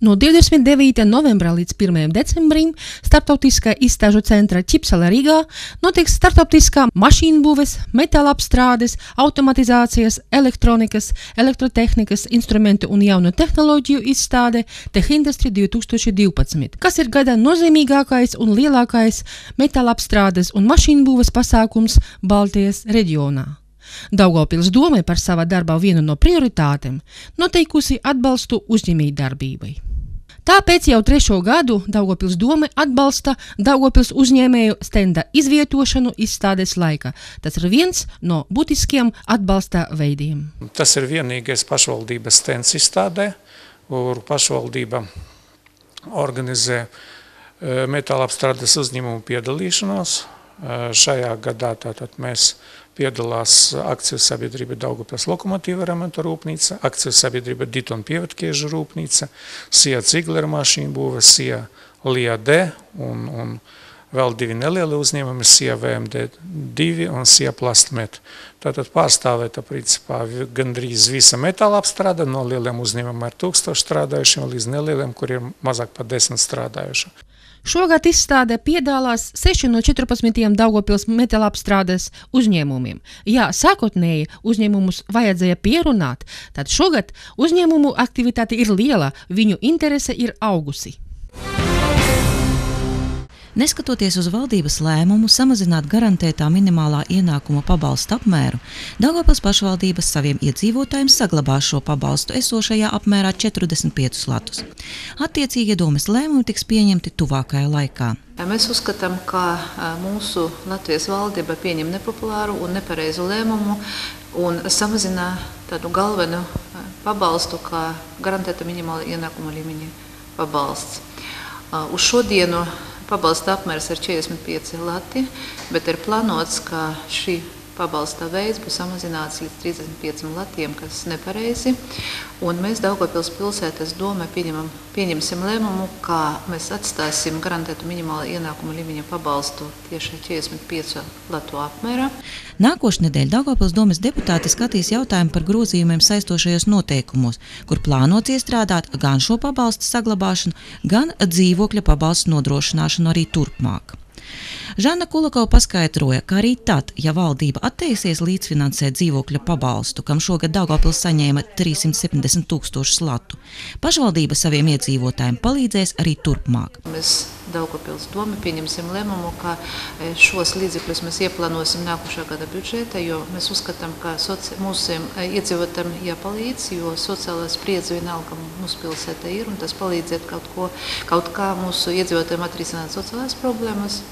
No 29. novembra līdz 1. decembrim Startautiskā izstāžu centra Ķipsele Rīgā notiks startautiskā mašīnbūves, metālapstrādes, automatizācijas, elektronikas, elektrotehnikas, instrumentu un jaunu tehnoloģiju izstāde Tech Industry 2012, kas ir gada nozīmīgākais un lielākais metālapstrādes un mašīnbūves pasākums Baltijas reģionā. Daugavpils dome par sava darba vienu no prioritātēm noteikusi atbalstu uzņēmējdarbībai. Tāpēc jau 3. gadu Daugavpils dome atbalsta Daugavpils uzņēmēju stenda izvietošanu izstādes laika. Tas ir viens no būtiskiem atbalsta veidiem. Tas ir vienīgais pašvaldības stends izstādē, kur pašvaldība organizē metālapstrādes uzņēmumu piedalīšanos. Šajā gadā tātad mēs piedalās akciju sabiedrība Daugavpils lokomotīva remonta rūpnīca, akciju sabiedrība Ditu un pievedkiežu rūpnīca, SIA Ziegler mašīnbūve, SIA LIAD un vēl 2 nelieli uzņēmumi, SIA VMD2 un SIA Plastmet. Tātad pārstāvēta principā gandrīz visa metāla apstrāde, no lieliem uzņēmumiem ar 1000 strādājušiem līdz nelieliem, kur ir mazāk par 10 strādājuši. Šogad izstādē piedalās 6 no 14 Daugavpils metālapstrādes uzņēmumiem. Ja sākotnēji uzņēmumus vajadzēja pierunāt, tad šogad uzņēmumu aktivitāte ir liela, viņu interese ir augusi. Neskatoties uz valdības lēmumu samazināt garantētā minimālā ienākuma pabalsta apmēru, Daugavpils pašvaldības saviem iedzīvotājiem saglabās šo pabalstu esošajā apmērā 45 latus. Attiecīgi domes lēmumi tiks pieņemti tuvākajā laikā. Mēs uzskatām, ka mūsu Latvijas valdība pieņem nepopulāru un nepareizu lēmumu un samazina tādu galvenu pabalstu, kā garantēta minimāla ienākuma līmeņa pabalsts. Uz šodienu pabalsta apmērs ir 45 lati, bet ir plānots, ka šī pabalsta veids būs samazināts līdz 35 latiem, kas nepareizi. Un mēs Daugavpils pilsētas domē pieņemsim lēmumu, ka mēs atstāsim garantētu minimāla ienākuma līmeņa pabalstu tieši 45 latu apmērā. Nākošnedēļ Daugavpils domes deputāti skatīs jautājumu par grozījumiem saistošajos noteikumos, kur plānots iestrādāt gan šo pabalstu saglabāšanu, gan dzīvokļa pabalstu nodrošināšanu arī turpmāk. Žana Kulakova paskaidroja, ka arī tad, ja valdība atteiksies līdzfinansēt dzīvokļa pabalstu, kam šogad Daugavpils saņēma 370 000 latu, pašvaldība saviem iedzīvotājiem palīdzēs arī turpmāk. Mēs Daugavpils doma pieņemsim lēmumu, ka šos līdzekļus mēs ieplānosim nākošā gada budžeta, jo mēs uzskatām, ka mūsu iedzīvotājiem jāpalīdz, jo sociālā spriedze vienalga mūsu pilsētā ir, un tas palīdzēt kaut kā mūsu iedzīvotājiem atrisināt sociālās problēmas.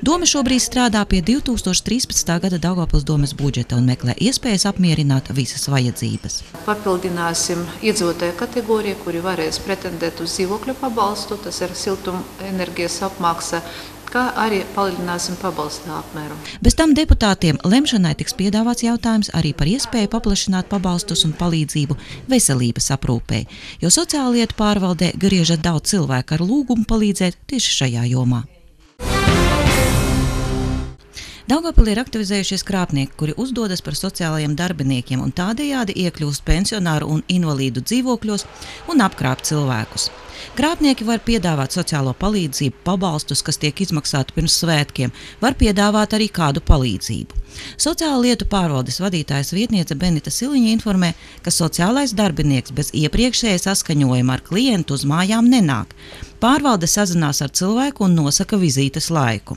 Dome šobrīd strādā pie 2013. gada Daugavpils domes budžeta un meklē iespējas apmierināt visas vajadzības. Papildināsim iedzīvotāju kategoriju, kuri varēs pretendēt uz dzīvokļu pabalstu, tas ir siltuma enerģijas apmaksa, kā arī palielināsim pabalsta apmēru. Bez tam deputātiem lemšanai tiks piedāvāts jautājums arī par iespēju paplašināt pabalstus un palīdzību veselības aprūpei, jo sociālo lietu pārvaldē griežas daudz cilvēku ar lūgumu palīdzēt tieši šajā jomā. Daugavpilī ir aktivizējušies krāpnieki, kuri uzdodas par sociālajiem darbiniekiem un tādējādi iekļūst pensionāru un invalīdu dzīvokļos un apkrāp cilvēkus. Krāpnieki var piedāvāt sociālo palīdzību, pabalstus, kas tiek izmaksāti pirms svētkiem, var piedāvāt arī kādu palīdzību. Sociālo lietu pārvaldes vadītājas vietniece Benita Siliņa informē, ka sociālais darbinieks bez iepriekšēja saskaņojuma ar klientu uz mājām nenāk. Pārvalde sazinās ar cilvēku un nosaka vizītes laiku.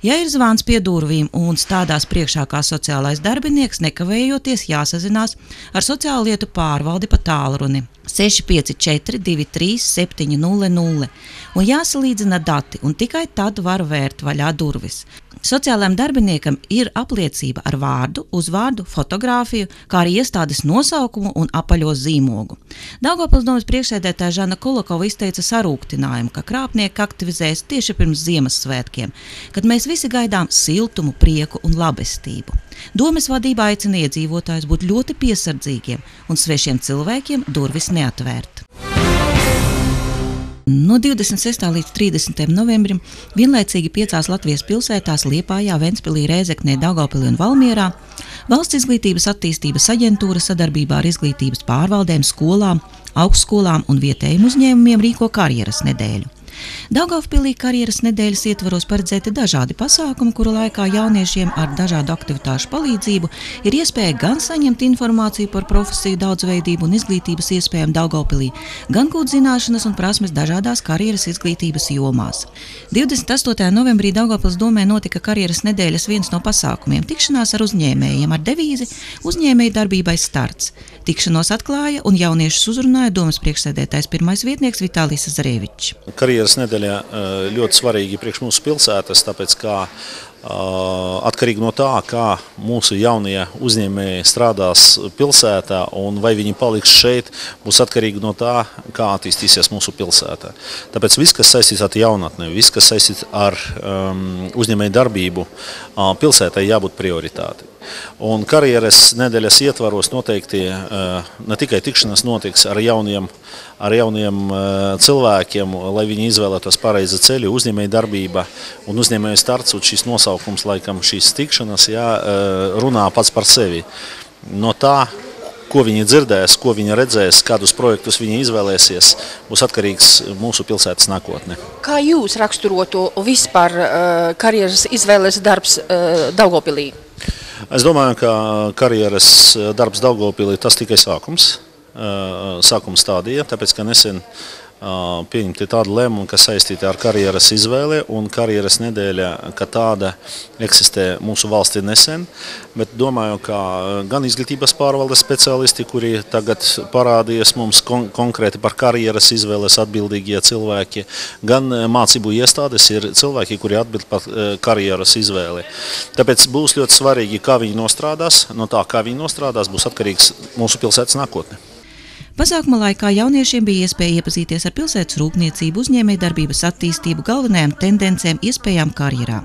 Ja ir zvans pie durvīm un stādās priekšā kā sociālais darbinieks, nekavējoties jāsazinās ar sociālo lietu pārvaldi pa tālruni 654 23 700 un jāsalīdzina dati, un tikai tad var vērt vaļā durvis. Sociālajam darbiniekam ir apliecība ar vārdu, uzvārdu, fotogrāfiju, kā arī iestādes nosaukumu un apaļo zīmogu. Daugavpils domes priekšsēdētāja Žana Kulakova izteica sarūktinājumu, ka krāpnieki aktivizēs tieši pirms Ziemassvētkiem, kad mēs visi gaidām siltumu, prieku un labestību. Domes vadība aicina iedzīvotājus būt ļoti piesardzīgiem un svešiem cilvēkiem durvis neatvērt. No 26. līdz 30. novembrim vienlaicīgi 5 Latvijas pilsētās Liepājā, Ventspilī, Rēzeknē, Daugavpilī un Valmierā Valsts izglītības attīstības aģentūra sadarbībā ar izglītības pārvaldēm, skolām, augstskolām un vietējiem uzņēmumiem rīko karjeras nedēļu. Daugavpilī karjeras nedēļas ietvaros paredzēti dažādi pasākumi, kuru laikā jauniešiem ar dažādu aktivitāšu palīdzību ir iespēja gan saņemt informāciju par profesiju daudzveidību un izglītības iespējām Daugavpilī, gan gūt zināšanas un prasmes dažādās karjeras izglītības jomās. 28. novembrī Daugavpils domē notika karjeras nedēļas viens no pasākumiem – tikšanās ar uzņēmējiem ar devīzi uzņēmēju darbībai starts. Tikšanos atklāja un jauniešus uzrunāja domas priekšsēdētājs pirmais vietnieks Vitālijs Zarevičs. Karjeras nedēļa ļoti svarīgi priekš mūsu pilsētas, tāpēc kā atkarīgi no tā, kā mūsu jaunie uzņēmēji strādās pilsētā un vai viņi paliks šeit, būs atkarīgi no tā, kā attīstīsies mūsu pilsētā. Tāpēc viss, kas saistīts ar jaunatni, viss, kas saistīts ar uzņēmēju darbību, pilsētai jābūt prioritāti. Un karjeras nedēļas ietvaros noteikti ne tikai tikšanās notiks ar jauniem cilvēkiem, lai viņi izvēlētos pareizi ceļu, uzņēmēju darbība un uzņēmēju starts, un šis nosaukums, laikam, šīs tikšanas runā pats par sevi. No tā, ko viņi dzirdēs, ko viņi redzēs, kādus projektus viņi izvēlēsies, būs atkarīgs mūsu pilsētas nākotne. Kā jūs raksturotu vispār karjeras izvēles darbs Daugavpilī? Es domāju, ka karjeras darbs Daugavpilī tas tikai sākuma stādija, tāpēc, ka nesen pieņemti tādi lēmumi, kas saistīti ar karjeras izvēli, un karjeras nedēļa, ka tāda eksistē mūsu valstī nesen, bet domāju, ka gan izglītības pārvaldes speciālisti, kuri tagad parādījies mums konkrēti par karjeras izvēles atbildīgie cilvēki, gan mācību iestādes ir cilvēki, kuri atbild par karjeras izvēli. Tāpēc būs ļoti svarīgi, kā viņi nostrādās, no tā, kā viņi nostrādās, būs atkarīgs mūsu pilsētas nākotne. Pasākuma laikā jauniešiem bija iespēja iepazīties ar pilsētas rūpniecību, uzņēmējdarbības attīstību, galvenajām tendencēm, iespējām karjerā.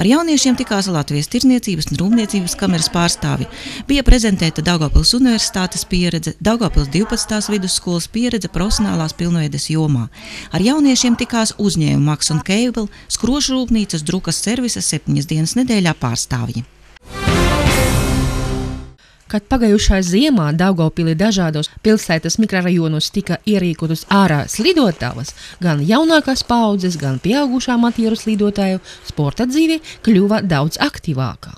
Ar jauniešiem tikās Latvijas Tirdzniecības un Rūpniecības kameras pārstāvi. Bija prezentēta Daugavpils Universitātes pieredze, Daugavpils 12. vidusskolas pieredze profesionālās pilnveides jomā. Ar jauniešiem tikās uzņēmumu Maks un Cable, skrošu rūpnīcas, drukas servises 7 dienas nedēļā pārstāvji. Kad pagājušā ziemā Daugavpilī dažādos pilsētas mikrorajonos tika ierīkotas ārā slidotavas, gan jaunākās paaudzes, gan pieaugušā amatieru slidotāju sporta dzīve kļuva daudz aktīvākā.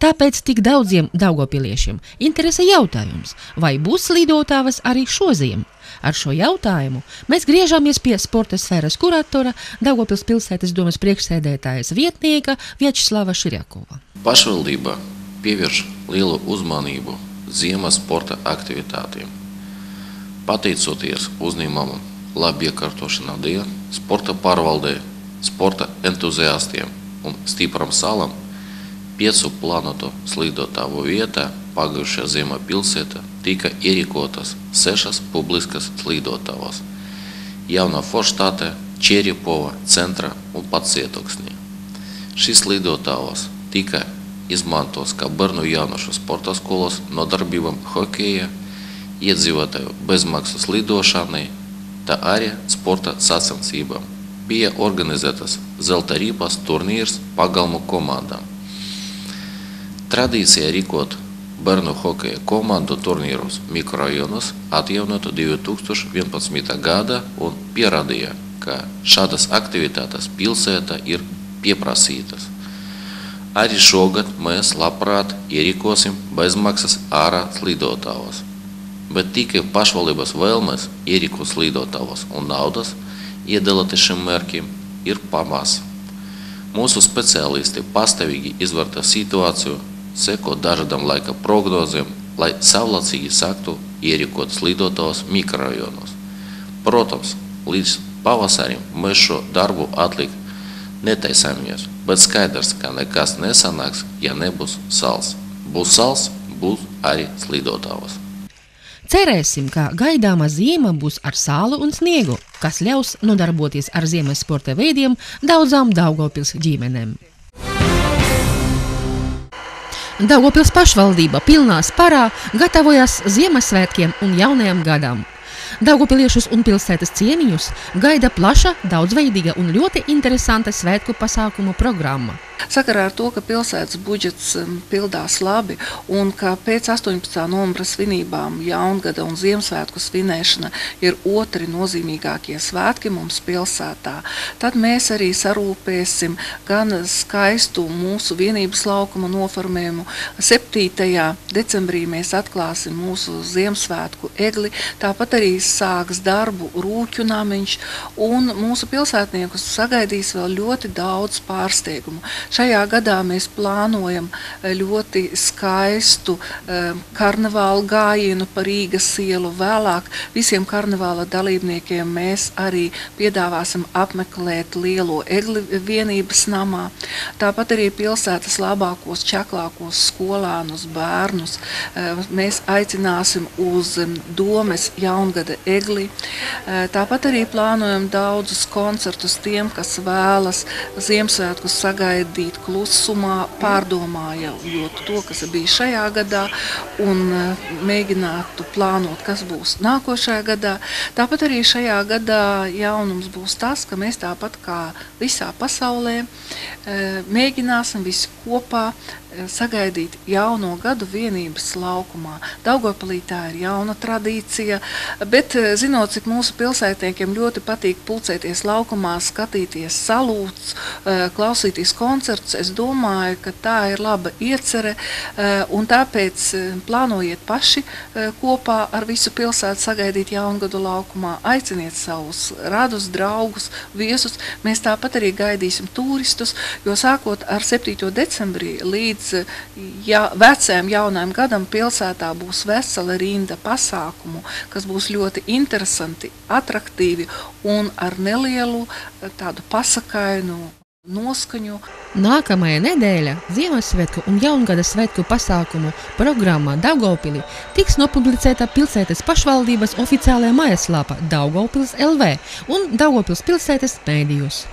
Tāpēc tik daudziem daugavpiliešiem interesē jautājums, vai būs slidotavas arī šoziem? Ar šo jautājumu mēs griežamies pie sporta sfēras kuratora, Daugavpils pilsētas domas priekšsēdētājas vietnieka Vjačeslava Širjakova. Pašvaldība pievērš lielu uzmanību ziemas sporta aktivitātēm. Pateicoties uzņēmumam labi iekārtošanā dēļ, sporta pārvaldē, sporta entuziastiem un stipram salam 5 plānotu slidotavu vietā pagājušajā ziemā pilsētā tika ierīkotas 6 publiskas slidotavas – Jaunā Forštāte, Čeripova, Centra un Pacietoksnī. Šīs slidotavas tika izmantos kā bērnu jauniešu sporta skolas nodarbībām hokeja, iedzīvotāju bezmaksas lidošanai, tā arī sporta sacensībām. Bija organizētas zelta ripas turnīrs pagalmu komandām. Tradīcija rīkot bērnu hokeja komandu turnīrus mikrorajonos atjaunotu 2011. gada un pierādīja, ka šādas aktivitātes pilsētā ir pieprasītas. Arī šogad mēs labprāt ierīkosim bezmaksas ārā slidotavas, bet tikai pašvaldības vēlmes ierīkot slidotavas un naudas iedalīti šim mērķim ir pamasa. Mūsu speciālisti pastāvīgi izvērtē situāciju, seko dažādām laika prognozēm, lai savlaicīgi sāktu ierīkot slidotavas mikrorajonos. Protams, līdz pavasarim mēs šo darbu atlikt netaisāmies, bet skaidrs, ka nekas nesanāks, ja nebūs sals. Būs sals, būs arī slidotavas. Cerēsim, ka gaidāmā ziema būs ar sālu un sniegu, kas ļaus nodarboties ar ziemas sporta veidiem daudzām Daugavpils ģimenēm. Daugavpils pašvaldība pilnā sparā gatavojas Ziemassvētkiem un jaunajam gadam. Daugavpiliešus un pilsētas ciemiņus gaida plaša, daudzveidīga un ļoti interesanta svētku pasākumu programma. Sakarā ar to, ka pilsētas budžets pildās labi un ka pēc 18. novembra svinībām Jaungada un Ziemassvētku svinēšana ir otri nozīmīgākie svētki mums pilsētā, tad mēs arī sarūpēsim gan skaistu mūsu vienības laukuma noformējumu. 7. decembrī mēs atklāsim mūsu Ziemassvētku egli, tāpat arī sāks darbu rūķu namiņš un mūsu pilsētniekus sagaidīs vēl ļoti daudz pārsteigumu. Šajā gadā mēs plānojam ļoti skaistu karnevālu gājienu pa Rīgas ielu. Vēlāk visiem karnevāla dalībniekiem mēs arī piedāvāsim apmeklēt lielo egli vienības namā. Tāpat arī pilsētas labākos, čaklākos skolānus, bērnus mēs aicināsim uz Domes Jaungada egli. Tāpat arī plānojam daudzus koncertus tiem, kas vēlas Ziemassvētkus sagaidīt klusumā, pārdomājot to, kas bija šajā gadā un mēģinātu plānot, kas būs nākošajā gadā. Tāpat arī šajā gadā jaunums būs tas, ka mēs tāpat kā visā pasaulē mēģināsim visi kopā sagaidīt jauno gadu vienības laukumā. Daugavpilī tā ir jauna tradīcija, bet zinot, cik mūsu pilsētniekiem ļoti patīk pulcēties laukumā, skatīties salūts, klausīties koncertus, es domāju, ka tā ir laba iecere un tāpēc plānojiet paši kopā ar visu pilsētu sagaidīt jaungadu laukumā, aiciniet savus radus, draugus, viesus. Mēs tāpat arī gaidīsim turistus, jo sākot ar 7. decembrī līdz vecajam jaunajam gadam pilsētā būs vesela rinda pasākumu, kas būs ļoti interesanti, atraktīvi un ar nelielu tādu pasakainu noskaņu. Nākamajā nedēļa Ziemassvētku un Jaungada svētku pasākumu programmā Daugavpilī tiks nopublicēta pilsētas pašvaldības oficiālajā mājaslapā Daugavpils LV un Daugavpils pilsētas mēdījos.